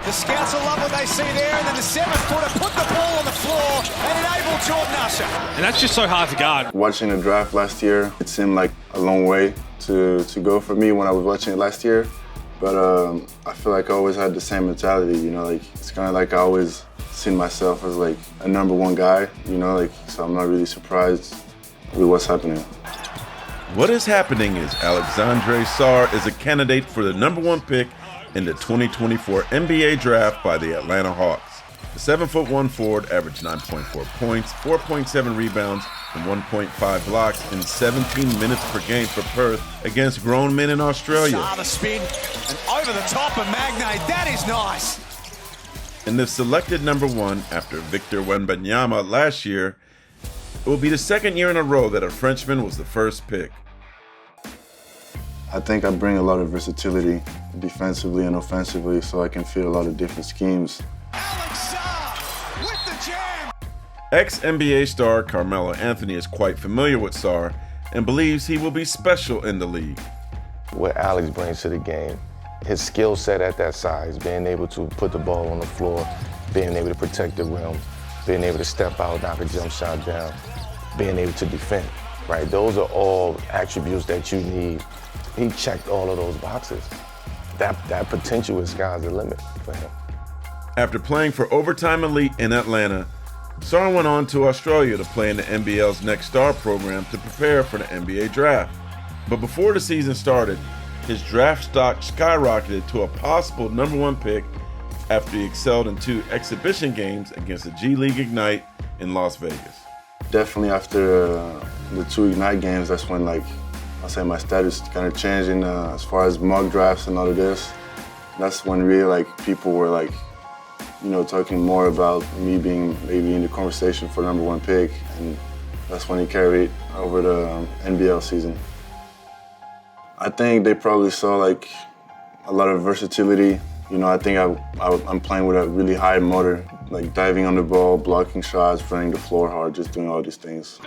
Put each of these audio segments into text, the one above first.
The scouts will love what they see there, and then the 7-footer put the ball on the floor and enabled Jordan Usher. And that's just so hard to guard. Watching the draft last year, it seemed like a long way to go for me when I was watching it last year. But I feel like I always had the same mentality, you know, like it's kind of like I always seen myself as like a number one guy, you know, like so I'm not really surprised with what's happening. What is happening is Alexandre Sarr is a candidate for the number one pick in the 2024 NBA draft by the Atlanta Hawks. The 7'1" forward averaged 9.4 points, 4.7 rebounds, and 1.5 blocks in 17 minutes per game for Perth against grown men in Australia. Sarr the spin, and over the top of Magnate, that is nice. And if selected number one after Victor Wembanyama last year, it will be the second year in a row that a Frenchman was the first pick. I think I bring a lot of versatility defensively and offensively, so I can fit a lot of different schemes. Alex Sarr with the jam. Ex-NBA star Carmelo Anthony is quite familiar with Sarr and believes he will be special in the league. What Alex brings to the game, his skill set at that size, being able to put the ball on the floor, being able to protect the rim, being able to step out, knock a jump shot down, being able to defend, right? Those are all attributes that you need. He checked all of those boxes. That potential is sky's the limit for him. After playing for Overtime Elite in Atlanta, Sarr went on to Australia to play in the NBL's Next Star program to prepare for the NBA draft. But before the season started, his draft stock skyrocketed to a possible number one pick after he excelled in 2 exhibition games against the G League Ignite in Las Vegas. Definitely after the 2 Ignite games, that's when I'll say my status kind of changing as far as mock drafts and all of this. That's when really people were talking more about me being maybe in the conversation for number one pick, and that's when he carried over the NBL season. I think they probably saw a lot of versatility. You know, I think I'm playing with a really high motor, like diving on the ball, blocking shots, running the floor hard, just doing all these things.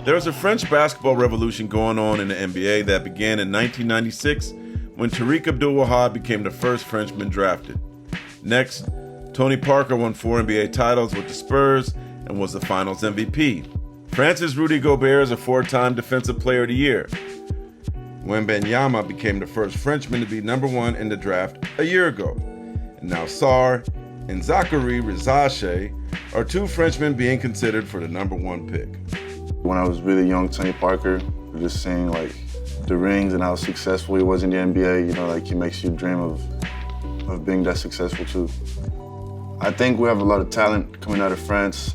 There's a French basketball revolution going on in the NBA that began in 1996 when Tariq Abdul-Wahab became the first Frenchman drafted. Next, Tony Parker won 4 NBA titles with the Spurs and was the Finals MVP. France's Rudy Gobert is a 4-time Defensive Player of the Year. Wembanyama became the first Frenchman to be number one in the draft a year ago. And now Sarr and Zachary Rizache are 2 Frenchmen being considered for the number one pick. When I was really young, Tony Parker, just seeing the rings and how successful he was in the NBA, you know, he makes you dream of being that successful too. I think we have a lot of talent coming out of France.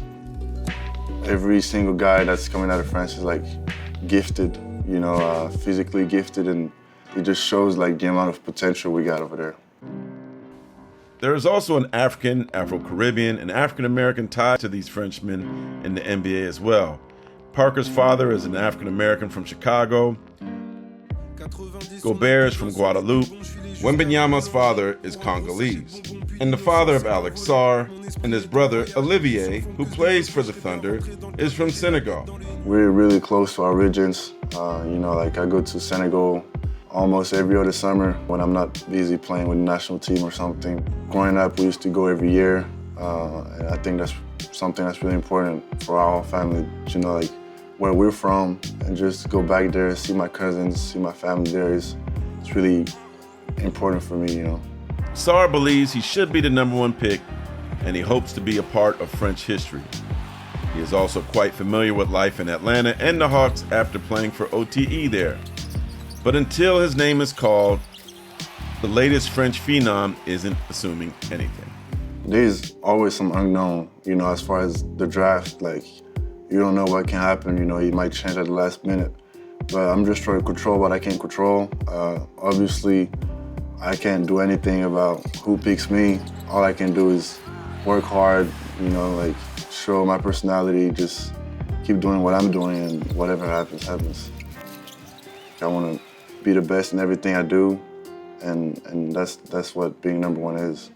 Every single guy that's coming out of France is gifted, you know, physically gifted, and it just shows the amount of potential we got over there. There is also an African, Afro-Caribbean, and African-American tie to these Frenchmen in the NBA as well. Parker's father is an African-American from Chicago. Gobert is from Guadeloupe. Wembanyama's father is Congolese. And the father of Alex Sarr and his brother Olivier, who plays for the Thunder, is from Senegal. We're really close to our origins. You know, I go to Senegal almost every other summer when I'm not busy playing with the national team or something. Growing up, we used to go every year. And I think that's something that's really important for our whole family, you know, where we're from, and just go back there, see my cousins, see my family there. It's really important for me, you know. Sarr believes he should be the number one pick, and he hopes to be a part of French history. He is also quite familiar with life in Atlanta and the Hawks after playing for OTE there. But until his name is called, the latest French phenom isn't assuming anything. There's always some unknown, you know, as far as the draft. You don't know what can happen, you know, he might change at the last minute. But I'm just trying to control what I can control. Obviously, I can't do anything about who picks me. All I can do is work hard, you know, show my personality, just keep doing what I'm doing, and whatever happens, happens. I want to be the best in everything I do, and that's what being number one is.